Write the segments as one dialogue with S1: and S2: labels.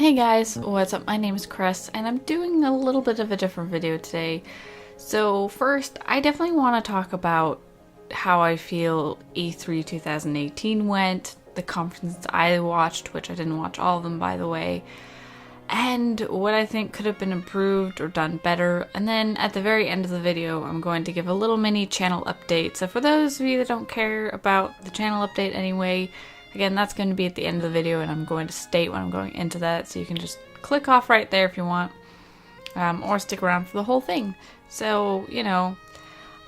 S1: Hey guys, what's up? My name is Chris, and I'm doing a little bit of a different video today. So first, I definitely want to talk about how I feel E3 2018 went, the conferences I watched, which I didn't watch all of them by the way, and what I think could have been improved or done better. And then at the very end of the video, I'm going to give a little mini channel update. So for those of you that don't care about the channel update anyway, again, that's going to be at the end of the video, and I'm going to state when I'm going into that, so you can just click off right there if you want, or stick around for the whole thing. So, you know,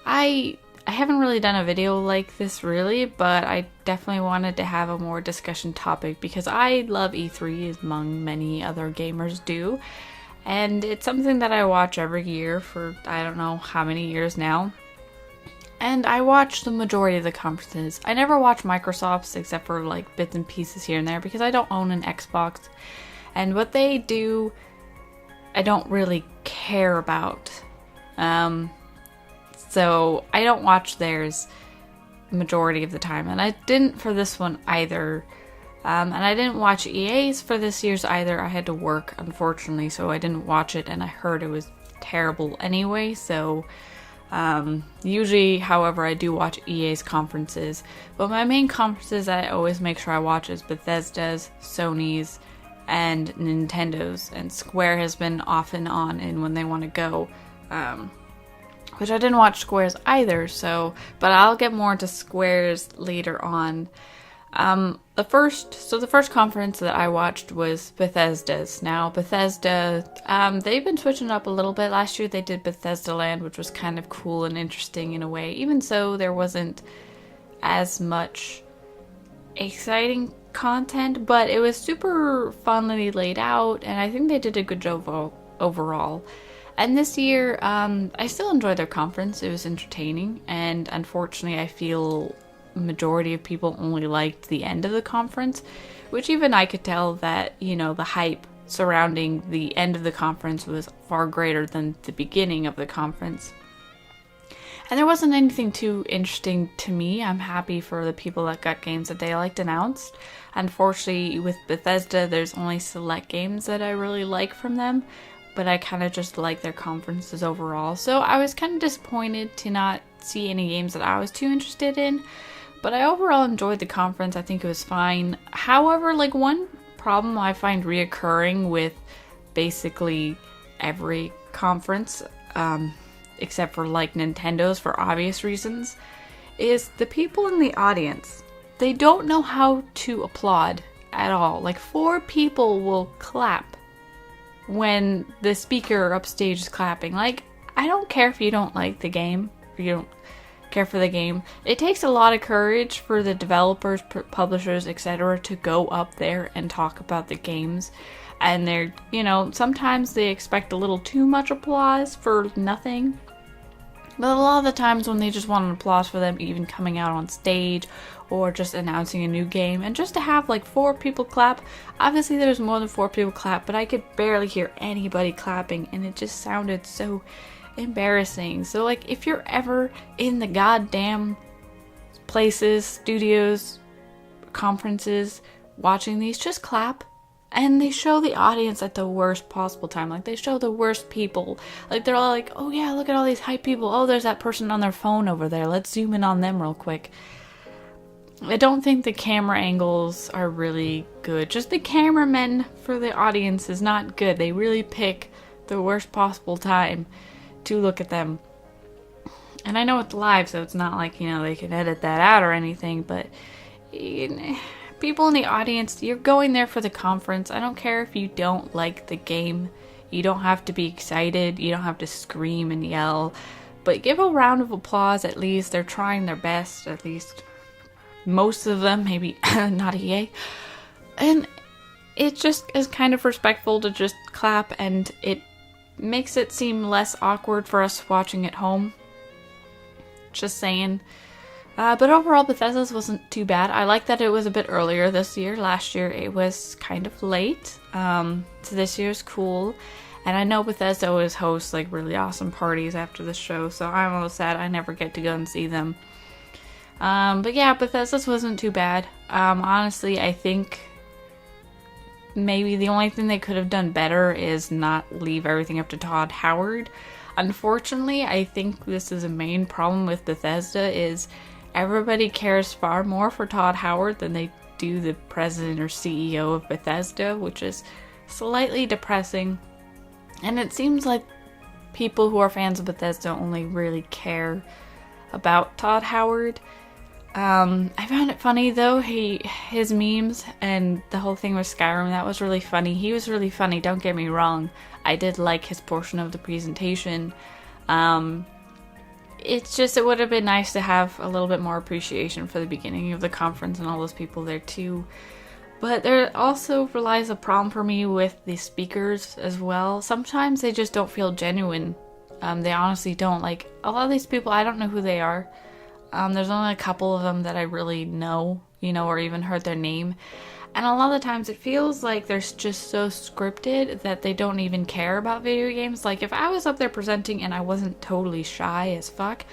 S1: I haven't really done a video like this really, but I definitely wanted to have a more discussion topic because I love E3 as among many other gamers do, and it's something that I watch every year for I don't know how many years now. And I watch the majority of the conferences. I never watch Microsoft's except for like bits and pieces here and there because I don't own an Xbox. And what they do, I don't really care about. So I don't watch theirs majority of the time. And I didn't for this one either. And I didn't watch EA's for this year's either. I had to work, unfortunately, so I didn't watch it. And I heard it was terrible anyway, so... usually, however, I do watch EA's conferences, but my main conferences that I always make sure I watch is Bethesda's, Sony's, and Nintendo's, and Square has been off and on in when they want to go, which I didn't watch Square's either, so, but I'll get more into Square's later on. The first conference that I watched was Bethesda's. Now, Bethesda, they've been switching up a little bit. Last year they did Bethesda Land, which was kind of cool and interesting in a way. Even so, there wasn't as much exciting content, but it was super funnily laid out, and I think they did a good job overall. And this year, I still enjoyed their conference. It was entertaining, and unfortunately I feel majority of people only liked the end of the conference, which even I could tell that, you know, the hype surrounding the end of the conference was far greater than the beginning of the conference. And there wasn't anything too interesting to me. I'm happy for the people that got games that they liked announced. Unfortunately, with Bethesda, there's only select games that I really like from them, but I kind of just like their conferences overall. So I was kind of disappointed to not see any games that I was too interested in. But I overall enjoyed the conference. I think it was fine. However, like one problem I find reoccurring with basically every conference, except for like Nintendo's for obvious reasons, is the people in the audience. They don't know how to applaud at all. Like 4 people will clap when the speaker upstage is clapping. Like, I don't care if you don't like the game, or you don't care for the game. It takes a lot of courage for the developers, publishers, etc. to go up there and talk about the games. And they're, you know, sometimes they expect a little too much applause for nothing. But a lot of the times when they just want an applause for them even coming out on stage or just announcing a new game, and just to have like 4 people clap, obviously there's more than 4 people clap, but I could barely hear anybody clapping, and it just sounded so embarrassing. So like, if you're ever in the goddamn places, studios, conferences, watching these, just clap. And they show the audience at the worst possible time. Like, they show the worst people. Like, they're all like, oh yeah, look at all these hype people. Oh, there's that person on their phone over there. Let's zoom in on them real quick. I don't think the camera angles are really good. Just the cameramen for the audience is not good. They really pick the worst possible time to look at them. And I know it's live, so it's not like, you know, they can edit that out or anything, but people in the audience, you're going there for the conference. I don't care if you don't like the game. You don't have to be excited. You don't have to scream and yell, but give a round of applause at least. They're trying their best, at least most of them, maybe not EA. And it just is kind of respectful to just clap, and it makes it seem less awkward for us watching at home. Just saying. But overall, Bethesda's wasn't too bad. I like that it was a bit earlier this year. Last year it was kind of late. So this year's cool. And I know Bethesda always hosts like really awesome parties after the show, so I'm a little sad I never get to go and see them. But yeah, Bethesda's wasn't too bad. Honestly, I think maybe the only thing they could have done better is not leave everything up to Todd Howard. Unfortunately, I think this is a main problem with Bethesda is everybody cares far more for Todd Howard than they do the president or CEO of Bethesda, which is slightly depressing. And it seems like people who are fans of Bethesda only really care about Todd Howard. I found it funny though, his memes and the whole thing with Skyrim, that was really funny. He was really funny, don't get me wrong. I did like his portion of the presentation. It's just, it would have been nice to have a little bit more appreciation for the beginning of the conference and all those people there too. But there also relies a problem for me with the speakers as well. Sometimes they just don't feel genuine. They honestly don't. Like, a lot of these people, I don't know who they are. There's only a couple of them that I really know, or even heard their name. And a lot of the times it feels like they're just so scripted that they don't even care about video games. Like, if I was up there presenting and I wasn't totally shy as fuck,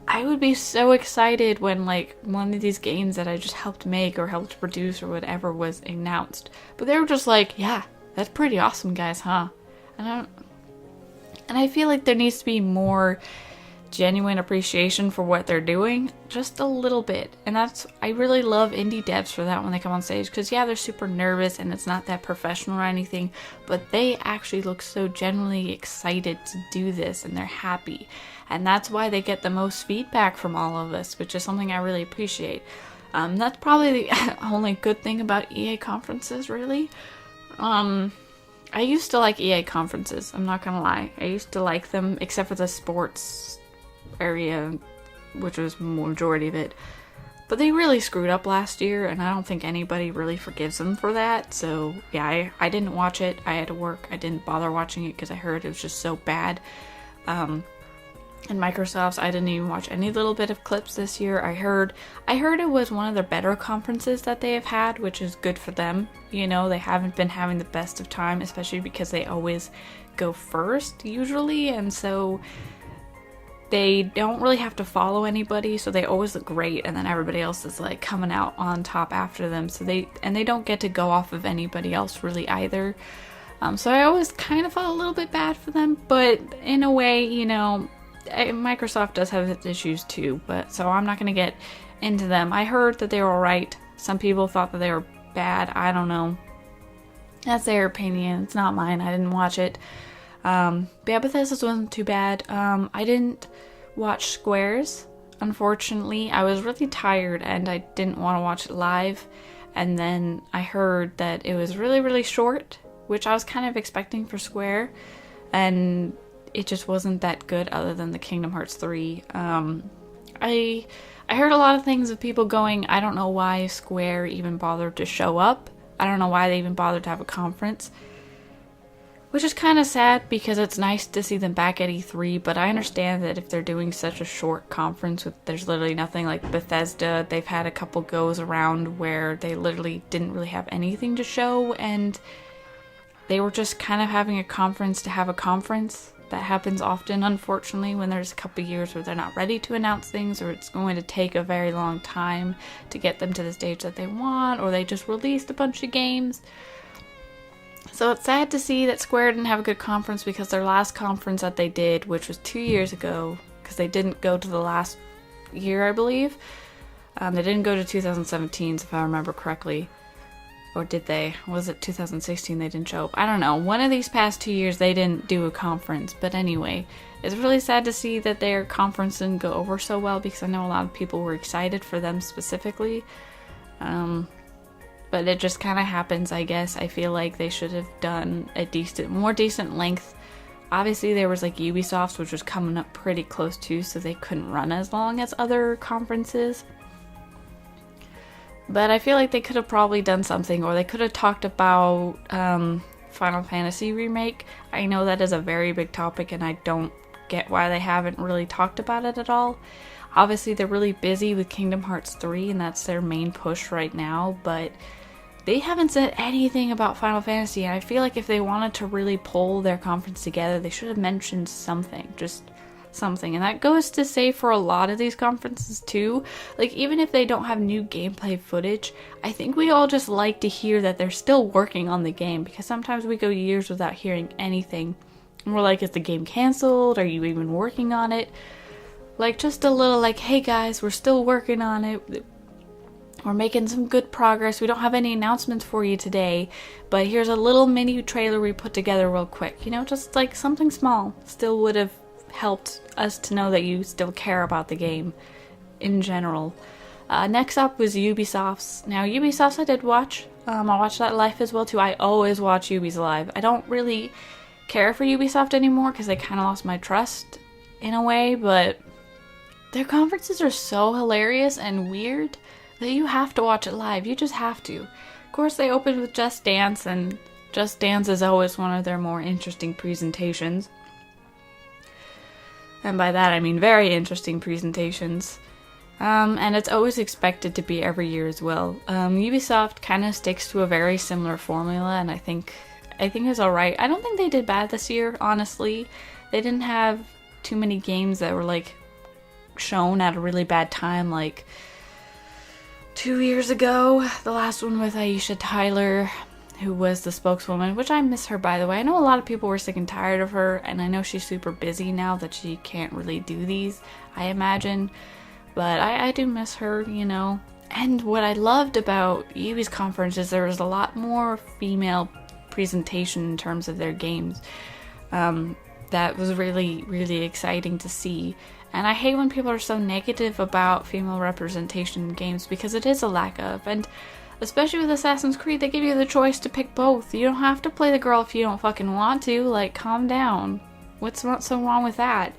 S1: I would be so excited when, like, one of these games that I just helped make or helped produce or whatever was announced. But they were just like, yeah, that's pretty awesome, guys, huh? And I feel like there needs to be more genuine appreciation for what they're doing, just a little bit. And I really love indie devs for that when they come on stage, because yeah, they're super nervous and it's not that professional or anything, but they actually look so genuinely excited to do this and they're happy, and that's why they get the most feedback from all of us, which is something I really appreciate. That's probably the only good thing about EA conferences, really. I used to like EA conferences, I'm not gonna lie. I used to like them, except for the sports area, which was majority of it. But they really screwed up last year, and I don't think anybody really forgives them for that. So yeah, I didn't watch it. I had to work. I didn't bother watching it because I heard it was just so bad. And Microsoft's, I didn't even watch any little bit of clips this year. I heard it was one of their better conferences that they have had, which is good for them. They haven't been having the best of time, especially because they always go first usually, and so they don't really have to follow anybody, so they always look great, and then everybody else is like coming out on top after them, so they don't get to go off of anybody else really either. So I always kind of felt a little bit bad for them, but in a way, Microsoft does have its issues too, but so I'm not going to get into them. I heard that they were alright. Some people thought that they were bad. I don't know. That's their opinion. It's not mine. I didn't watch it. But yeah, Bethesda's wasn't too bad. I didn't watch Square's, unfortunately. I was really tired and I didn't want to watch it live. And then I heard that it was really, really short, which I was kind of expecting for Square. And it just wasn't that good other than the Kingdom Hearts 3. I heard a lot of things of people going, I don't know why Square even bothered to show up. I don't know why they even bothered to have a conference. Which is kind of sad because it's nice to see them back at E3, but I understand that if they're doing such a short conference with there's literally nothing, like Bethesda, they've had a couple goes around where they literally didn't really have anything to show, and they were just kind of having a conference to have a conference. That happens often, unfortunately, when there's a couple years where they're not ready to announce things, or it's going to take a very long time to get them to the stage that they want, or they just released a bunch of games. So it's sad to see that Square didn't have a good conference, because their last conference that they did, which was 2 years ago, because they didn't go to the last year, I believe. They didn't go to 2017, if I remember correctly. Or did they? Was it 2016 they didn't show up? I don't know. One of these past 2 years they didn't do a conference. But anyway, it's really sad to see that their conference didn't go over so well, because I know a lot of people were excited for them specifically. But it just kind of happens, I guess. I feel like they should have done a more decent length. Obviously, there was like Ubisoft's, which was coming up pretty close too, so they couldn't run as long as other conferences. But I feel like they could have probably done something, or they could have talked about Final Fantasy Remake. I know that is a very big topic, and I don't get why they haven't really talked about it at all. Obviously, they're really busy with Kingdom Hearts 3, and that's their main push right now, but they haven't said anything about Final Fantasy, and I feel like if they wanted to really pull their conference together, they should have mentioned something. Just something. And that goes to say for a lot of these conferences too. Like, even if they don't have new gameplay footage, I think we all just like to hear that they're still working on the game, because sometimes we go years without hearing anything. And we're like, is the game canceled? Are you even working on it? Like, just a little like, hey guys, we're still working on it. We're making some good progress. We don't have any announcements for you today, but here's a little mini trailer we put together real quick. You know, just like something small still would have helped us to know that you still care about the game in general. Next up was Ubisoft's. Now, Ubisoft's I did watch. I watched that live as well too. I always watch Ubi's live. I don't really care for Ubisoft anymore because I kind of lost my trust in a way, but their conferences are so hilarious and weird that you have to watch it live. You just have to. Of course, they opened with Just Dance, and Just Dance is always one of their more interesting presentations. And by that I mean very interesting presentations. And it's always expected to be every year as well. Ubisoft kind of sticks to a very similar formula, and I think it's alright. I don't think they did bad this year, honestly. They didn't have too many games that were like shown at a really bad time, like 2 years ago, the last one with Aisha Tyler, who was the spokeswoman, which I miss her, by the way. I know a lot of people were sick and tired of her, and I know she's super busy now that she can't really do these, I imagine, but I do miss her, you know. And what I loved about Ubi's conference is there was a lot more female presentation in terms of their games. That was really, really exciting to see. And I hate when people are so negative about female representation in games, because it is a lack of. And especially with Assassin's Creed, they give you the choice to pick both. You don't have to play the girl if you don't fucking want to. Like, calm down. What's so wrong with that?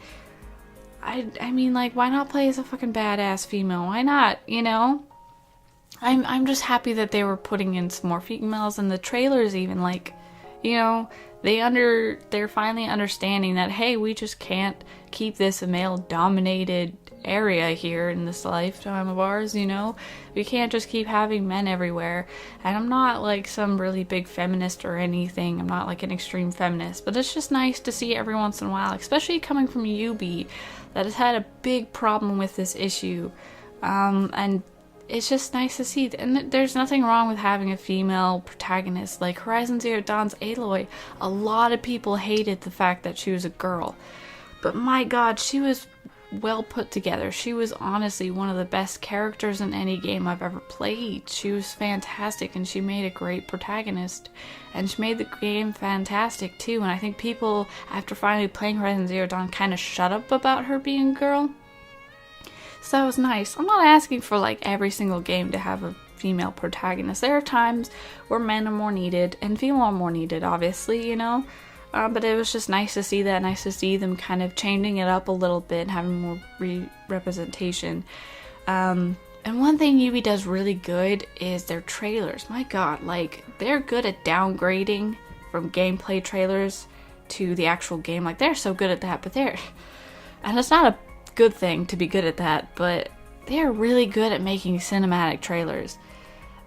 S1: I mean, like, why not play as a fucking badass female? Why not, you know? I'm just happy that they were putting in some more females in the trailers even, like, you know, they're finally understanding that, hey, we just can't keep this a male-dominated area here in this lifetime of ours, you know? We can't just keep having men everywhere. And I'm not, like, some really big feminist or anything. I'm not, like, an extreme feminist. But it's just nice to see every once in a while, especially coming from Ubi, that has had a big problem with this issue. And it's just nice to see. And there's nothing wrong with having a female protagonist. Like Horizon Zero Dawn's Aloy, a lot of people hated the fact that she was a girl. But my god, she was well put together. She was honestly one of the best characters in any game I've ever played. She was fantastic, and she made a great protagonist. And she made the game fantastic too. And I think people, after finally playing Horizon Zero Dawn, kind of shut up about her being a girl. So that was nice. I'm not asking for like every single game to have a female protagonist. There are times where men are more needed and female are more needed, obviously, you know. But it was just nice to see that. Nice to see them kind of changing it up a little bit, having more representation. And one thing Ubi does really good is their trailers. My god, like, they're good at downgrading from gameplay trailers to the actual game. Like, they're so good at that, and it's not a good thing to be good at that, but they're really good at making cinematic trailers.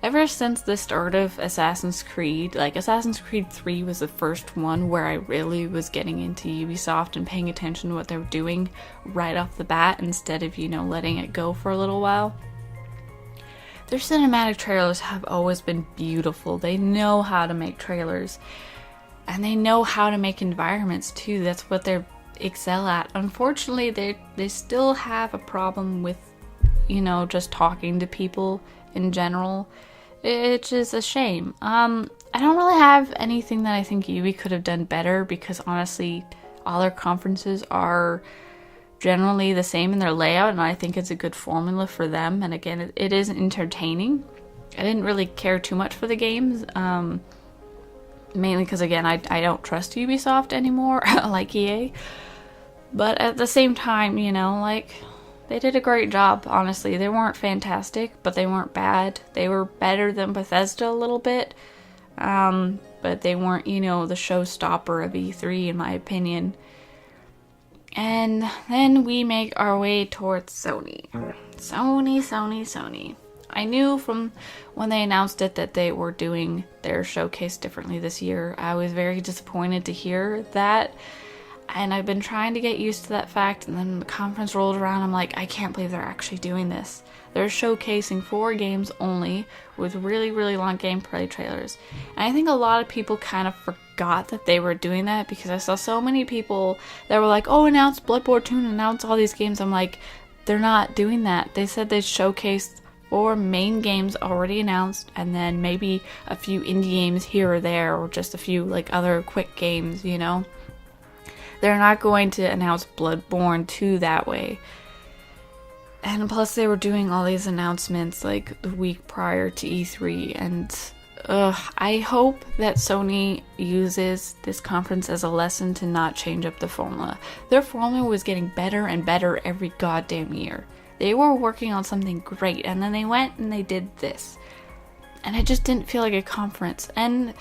S1: Ever since the start of Assassin's Creed, like Assassin's Creed 3 was the first one where I really was getting into Ubisoft and paying attention to what they were doing right off the bat instead of, you know, letting it go for a little while. Their cinematic trailers have always been beautiful. They know how to make trailers, and they know how to make environments too. That's what they excel at. Unfortunately, they still have a problem with, you know, just talking to people in general. It's just a shame. I don't really have anything that I think Ubi could have done better, because honestly, all their conferences are generally the same in their layout, and I think it's a good formula for them. And again, it is entertaining. I didn't really care too much for the games, mainly because, again, I don't trust Ubisoft anymore, like EA. But at the same time, you know, like, they did a great job, honestly. They weren't fantastic, but they weren't bad. They were better than Bethesda a little bit, but they weren't, you know, the showstopper of E3, in my opinion. And then we make our way towards Sony. Sony. I knew from when they announced it that they were doing their showcase differently this year. I was very disappointed to hear that. And I've been trying to get used to that fact, and then the conference rolled around, I'm like, I can't believe they're actually doing this. They're showcasing 4 games only with really, really long gameplay trailers. And I think a lot of people kind of forgot that they were doing that, because I saw so many people that were like, oh, announce Bloodborne 2 and announce all these games. I'm like, they're not doing that. They said they showcased 4 main games already announced, and then maybe a few indie games here or there, or just a few like other quick games, you know? They're not going to announce Bloodborne 2 that way. And plus they were doing all these announcements like the week prior to E3, and I hope that Sony uses this conference as a lesson to not change up the formula. Their formula was getting better and better every goddamn year. They were working on something great, and then they went and they did this. And it just didn't feel like a conference. And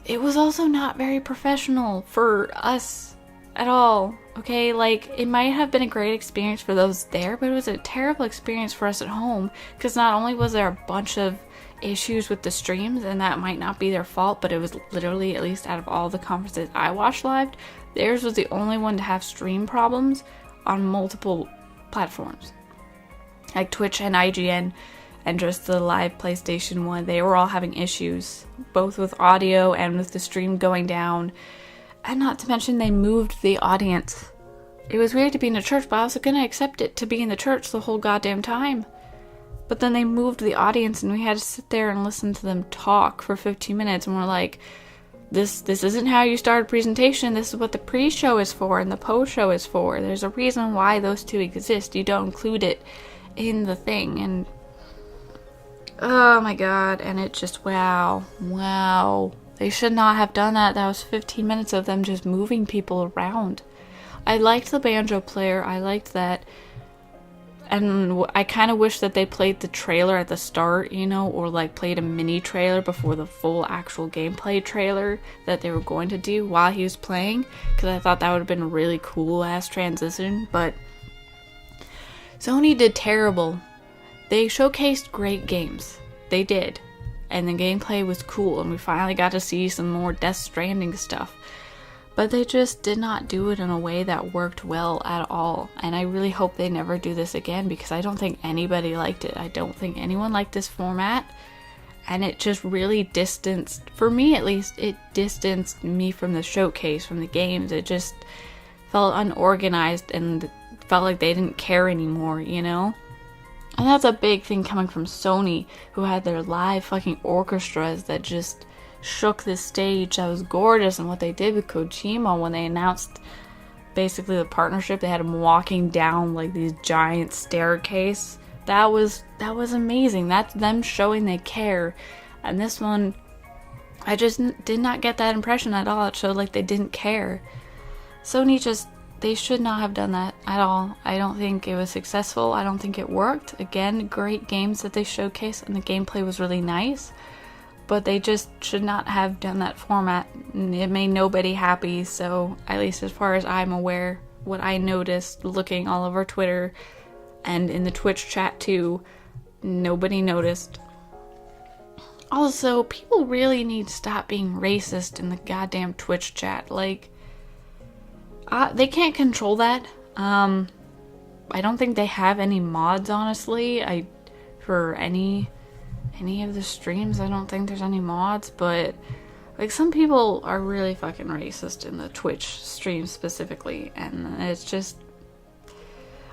S1: it was also not very professional for us at all. Okay, like, it might have been a great experience for those there, but it was a terrible experience for us at home, because not only was there a bunch of issues with the streams, and that might not be their fault, but it was literally, at least out of all the conferences I watched live, theirs was the only one to have stream problems on multiple platforms. Like Twitch and IGN and just the live PlayStation one, they were all having issues, both with audio and with the stream going down. And not to mention, they moved the audience. It was weird to be in a church, but I was gonna accept it to be in the church the whole goddamn time. But then they moved the audience, and we had to sit there and listen to them talk for 15 minutes, and we're like, this isn't how you start a presentation. This is what the pre-show is for and the post-show is for. There's a reason why those two exist. You don't include it in the thing. And oh my god, and it just, wow. They should not have done that. That was 15 minutes of them just moving people around. I liked the banjo player. I liked that. And I kind of wish that they played the trailer at the start, you know, or like played a mini trailer before the full actual gameplay trailer that they were going to do while he was playing, because I thought that would have been a really cool ass transition. But Sony did terrible. They showcased great games. They did. And the gameplay was cool, and we finally got to see some more Death Stranding stuff. But they just did not do it in a way that worked well at all. And I really hope they never do this again, because I don't think anybody liked it. I don't think anyone liked this format. And it just really distanced, for me at least, it distanced me from the showcase, from the games. It just felt unorganized and felt like they didn't care anymore, you know? And that's a big thing coming from Sony, who had their live fucking orchestras that just shook this stage. That was gorgeous. And what they did with Kojima when they announced basically the partnership, they had him walking down like these giant staircase. That was amazing. That's them showing they care. And this one, I just did not get that impression at all. It showed like they didn't care. Sony just, they should not have done that at all. I don't think it was successful. I don't think it worked. Again, great games that they showcased, and the gameplay was really nice. But they just should not have done that format. It made nobody happy, so at least as far as I'm aware, what I noticed looking all over Twitter and in the Twitch chat too, nobody noticed. Also, people really need to stop being racist in the goddamn Twitch chat. Like, they can't control that. I don't think they have any mods, honestly. For any of the streams, I don't think there's any mods, but like, some people are really fucking racist in the Twitch stream specifically, and it's just,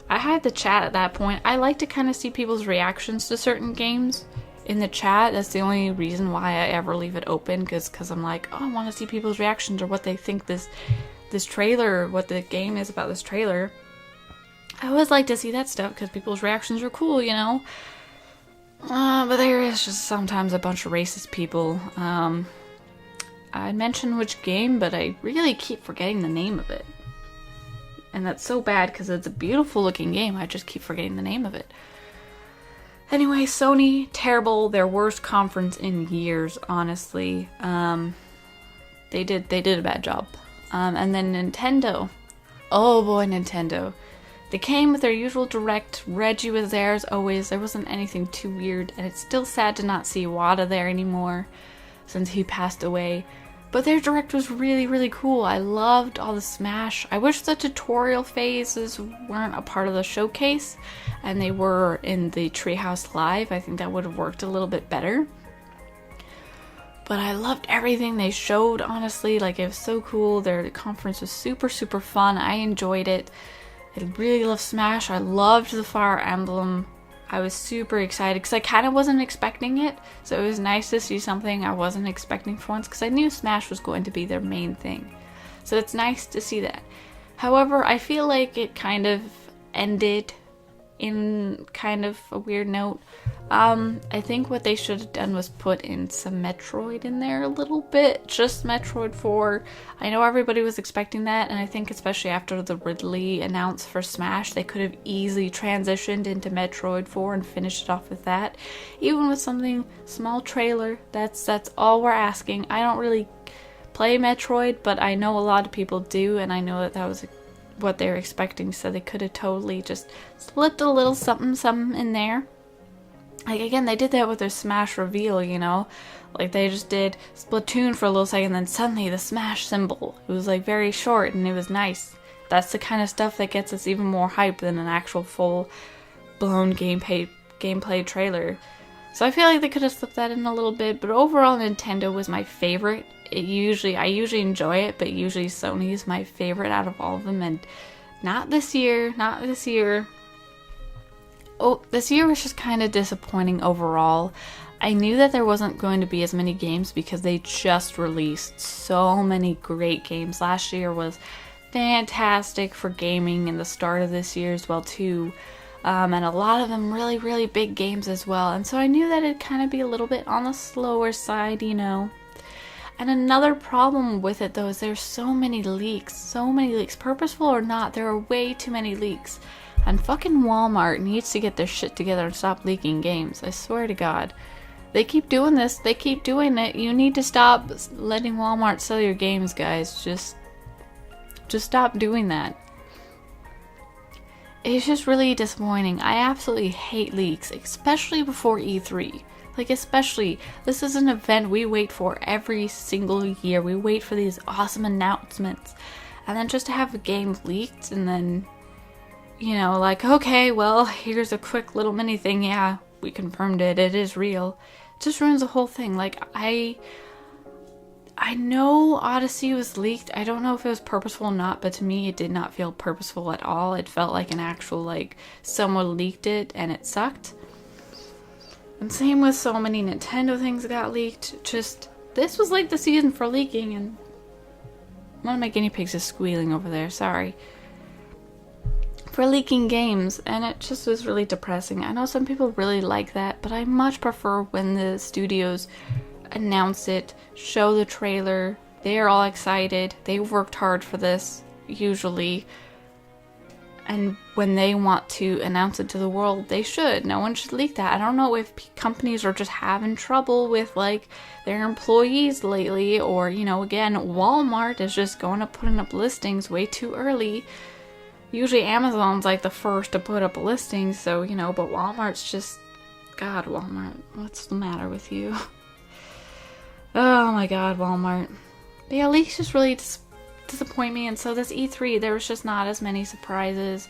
S1: I hide the chat at that point. I like to kind of see people's reactions to certain games in the chat. That's the only reason why I ever leave it open, because I'm like, oh, I want to see people's reactions or what they think this trailer, what the game is about this trailer. I always like to see that stuff because people's reactions are cool, you know? But there is just sometimes a bunch of racist people. I'd mention which game, but I really keep forgetting the name of it. And that's so bad because it's a beautiful looking game. I just keep forgetting the name of it. Anyway, Sony, terrible. Their worst conference in years, honestly. They did a bad job. And then Nintendo. Oh boy, Nintendo. They came with their usual direct. Reggie was there as always. There wasn't anything too weird. And it's still sad to not see Wada there anymore, since he passed away. But their direct was really, really cool. I loved all the Smash. I wish the tutorial phases weren't a part of the showcase and they were in the Treehouse Live. I think that would have worked a little bit better. But I loved everything they showed, honestly. Like, it was so cool. Their conference was super, super fun. I enjoyed it. I really love Smash. I loved the Fire Emblem. I was super excited because I kind of wasn't expecting it. So it was nice to see something I wasn't expecting for once because I knew Smash was going to be their main thing. So it's nice to see that. However, I feel like it kind of ended in kind of a weird note. I think what they should have done was put in some Metroid in there a little bit. Just Metroid 4. I know everybody was expecting that, and I think especially after the Ridley announced for Smash, they could have easily transitioned into Metroid 4 and finished it off with that. Even with something small trailer, that's all we're asking. I don't really play Metroid, but I know a lot of people do, and I know that was what they were expecting, so they could have totally just slipped a little something in there. Like, again, they did that with their Smash reveal, you know? Like, they just did Splatoon for a little second, then suddenly the Smash symbol. It was, like, very short, and it was nice. That's the kind of stuff that gets us even more hype than an actual full-blown gameplay trailer. So I feel like they could have slipped that in a little bit, but overall, Nintendo was my favorite. I usually enjoy it, but usually Sony is my favorite out of all of them, and not this year. Oh, this year was just kind of disappointing overall. I knew that there wasn't going to be as many games because they just released so many great games. Last year was fantastic for gaming, and the start of this year as well too. And a lot of them really, really big games as well. And so I knew that it'd kind of be a little bit on the slower side, you know. And another problem with it though is there's so many leaks, purposeful or not, there are way too many leaks. And fucking Walmart needs to get their shit together and stop leaking games. I swear to God. They keep doing this. They keep doing it. You need to stop letting Walmart sell your games, guys. Just stop doing that. It's just really disappointing. I absolutely hate leaks, especially before E3. Like, especially, this is an event we wait for every single year. We wait for these awesome announcements. And then just to have a game leaked and then, you know, like, okay, well, here's a quick little mini thing. Yeah, we confirmed it. It is real. It just ruins the whole thing. Like, I know Odyssey was leaked. I don't know if it was purposeful or not, but to me, it did not feel purposeful at all. It felt like an actual, like, someone leaked it and it sucked. And same with so many Nintendo things got leaked. Just, this was like the season for leaking, and one of my guinea pigs is squealing over there. Sorry. For leaking games, and it just was really depressing. I know some people really like that, but I much prefer when the studios announce it, show the trailer, they're all excited, they worked hard for this, usually, and when they want to announce it to the world, they should. No one should leak that. I don't know if companies are just having trouble with, like, their employees lately, or, you know, again, Walmart is just going up putting up listings way too early. Usually Amazon's like the first to put up a listing, so, you know, but Walmart's just, God, Walmart, what's the matter with you? Oh my God, Walmart. But yeah, leaks just really disappoint me, and so this E3, there was just not as many surprises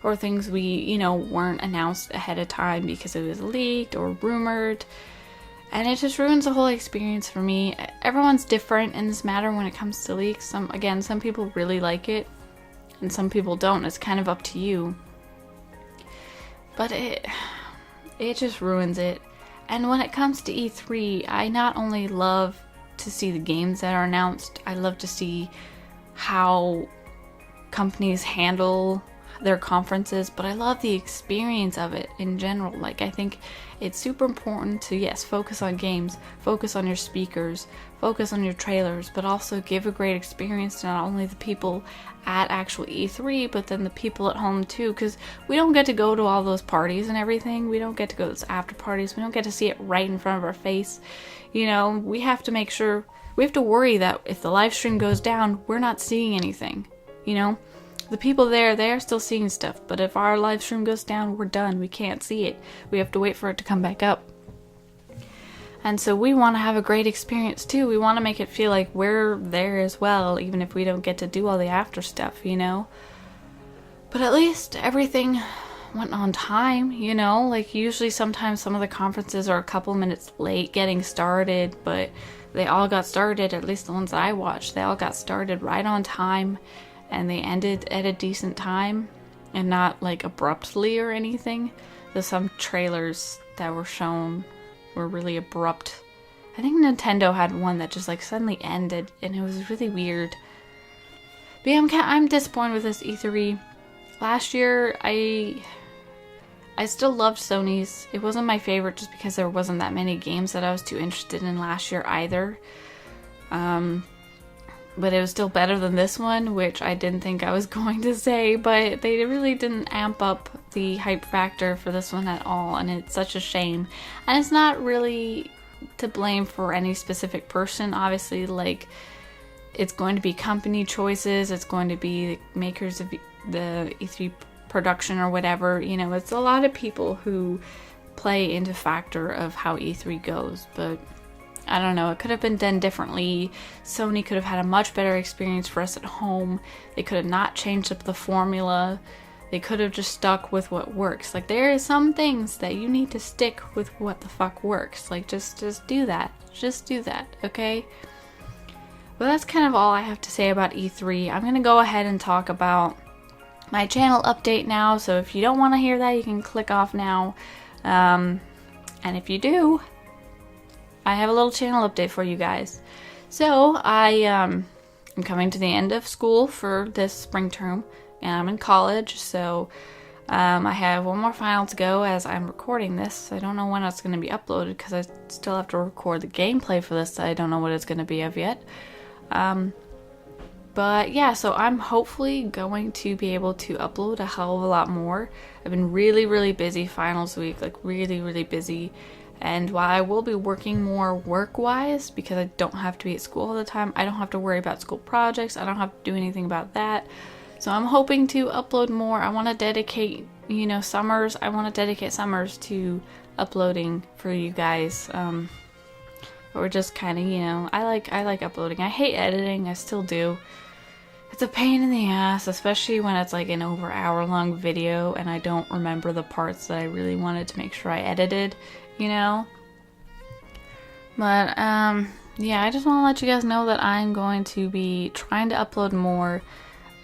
S1: or things we, you know, weren't announced ahead of time because it was leaked or rumored, and it just ruins the whole experience for me. Everyone's different in this matter when it comes to leaks. Some people really like it, and some people don't. It's kind of up to you. But it just ruins it. And when it comes to E3, I not only love to see the games that are announced, I love to see how companies handle their conferences, but I love the experience of it in general. Like, I think it's super important to, yes, focus on games, focus on your speakers, focus on your trailers, but also give a great experience to not only the people at actual E3, but then the people at home too, because we don't get to go to all those parties and everything. We don't get to go to those after parties. We don't get to see it right in front of our face. You know, we have to make sure, we have to worry that if the live stream goes down, we're not seeing anything, you know? The people there, they are still seeing stuff, but if our live stream goes down, we're done. We can't see it. We have to wait for it to come back up. And so we want to have a great experience too. We want to make it feel like we're there as well, even if we don't get to do all the after stuff, you know? But at least everything went on time, you know? Like, usually sometimes some of the conferences are a couple minutes late getting started, but they all got started, at least the ones that I watched, they all got started right on time, and they ended at a decent time, and not like abruptly or anything. There's some trailers that were shown were really abrupt. I think Nintendo had one that just like suddenly ended, and it was really weird. But yeah, I'm disappointed with this E3. Last year, I still loved Sony's. It wasn't my favorite just because there wasn't that many games that I was too interested in last year either. But it was still better than this one, which I didn't think I was going to say, but they really didn't amp up the hype factor for this one at all, and it's such a shame. And it's not really to blame for any specific person, obviously. Like, it's going to be company choices, it's going to be the makers of the E3 production or whatever, you know, it's a lot of people who play into factor of how E3 goes, but I don't know, it could have been done differently. Sony could have had a much better experience for us at home. They could have not changed up the formula. They could have just stuck with what works. Like, there are some things that you need to stick with what the fuck works. Like, just do that. Just do that, okay? But that's kind of all I have to say about E3. I'm gonna go ahead and talk about my channel update now. So if you don't want to hear that, you can click off now. And if you do, I have a little channel update for you guys. So I'm coming to the end of school for this spring term, and I'm in college, so I have one more final to go as I'm recording this. I don't know when it's going to be uploaded because I still have to record the gameplay for this. I don't know what it's going to be of yet. But yeah, so I'm hopefully going to be able to upload a hell of a lot more. I've been really, really busy finals week, like really, really busy. And while I will be working more work-wise, because I don't have to be at school all the time, I don't have to worry about school projects, I don't have to do anything about that. So I'm hoping to upload more. I want to dedicate, you know, summers. I want to dedicate summers to uploading for you guys. Or just kind of, you know, I like uploading. I hate editing, I still do. It's a pain in the ass, especially when it's like an over hour-long video and I don't remember the parts that I really wanted to make sure I edited, you know? But, yeah, I just want to let you guys know that I'm going to be trying to upload more.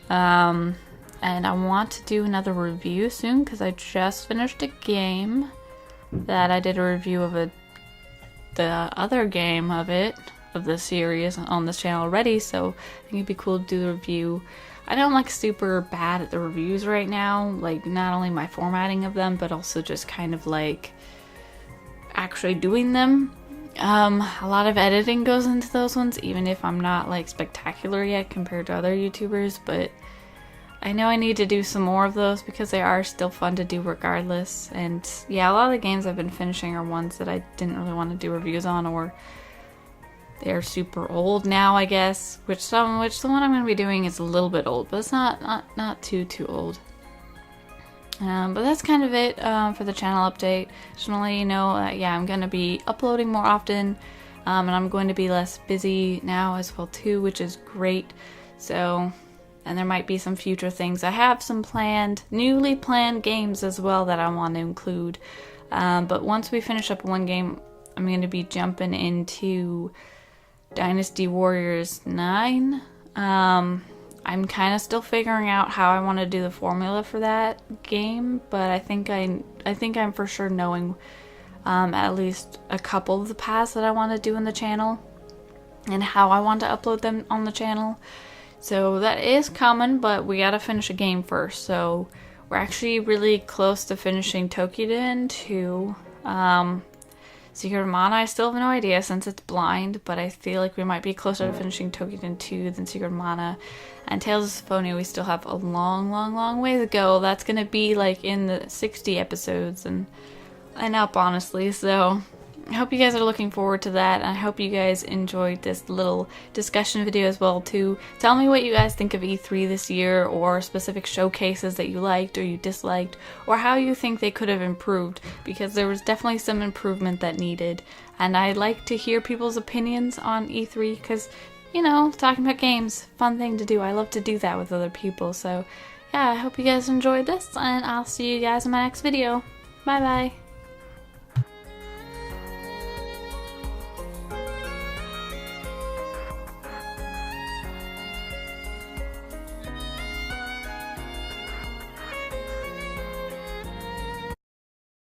S1: And I want to do another review soon because I just finished a game that I did a review of the other game of the series on this channel already, so I think it'd be cool to do the review. I know I'm like super bad at the reviews right now, like not only my formatting of them, but also just kind of like actually doing them. A lot of editing goes into those ones, even if I'm not like spectacular yet compared to other YouTubers, but I know I need to do some more of those because they are still fun to do regardless. And yeah, a lot of the games I've been finishing are ones that I didn't really want to do reviews on, or they're super old now, I guess. Which the one I'm going to be doing is a little bit old, but it's not too old. But that's kind of it for the channel update. Just want to let you know, yeah, I'm going to be uploading more often, and I'm going to be less busy now as well too, which is great. So, and there might be some future things. I have some newly planned games as well that I want to include. But once we finish up one game, I'm going to be jumping into Dynasty Warriors 9. I'm kind of still figuring out how I want to do the formula for that game, but I think I'm for sure knowing at least a couple of the paths that I want to do in the channel and how I want to upload them on the channel. So that is coming, but we gotta finish a game first. So we're actually really close to finishing Toukiden 2. Secret of Mana, I still have no idea since it's blind, but I feel like we might be closer to finishing Toukiden 2 than Secret of Mana. And Tales of Symphonia, we still have a long way to go. That's gonna be like in the 60 episodes and up, honestly. So I hope you guys are looking forward to that. I hope you guys enjoyed this little discussion video as well too. Tell me what you guys think of E3 this year, or specific showcases that you liked or you disliked, or how you think they could have improved, because there was definitely some improvement that needed. And I like to hear people's opinions on E3 because, you know, talking about games, fun thing to do. I love to do that with other people. So yeah, I hope you guys enjoyed this, and I'll see you guys in my next video. Bye bye.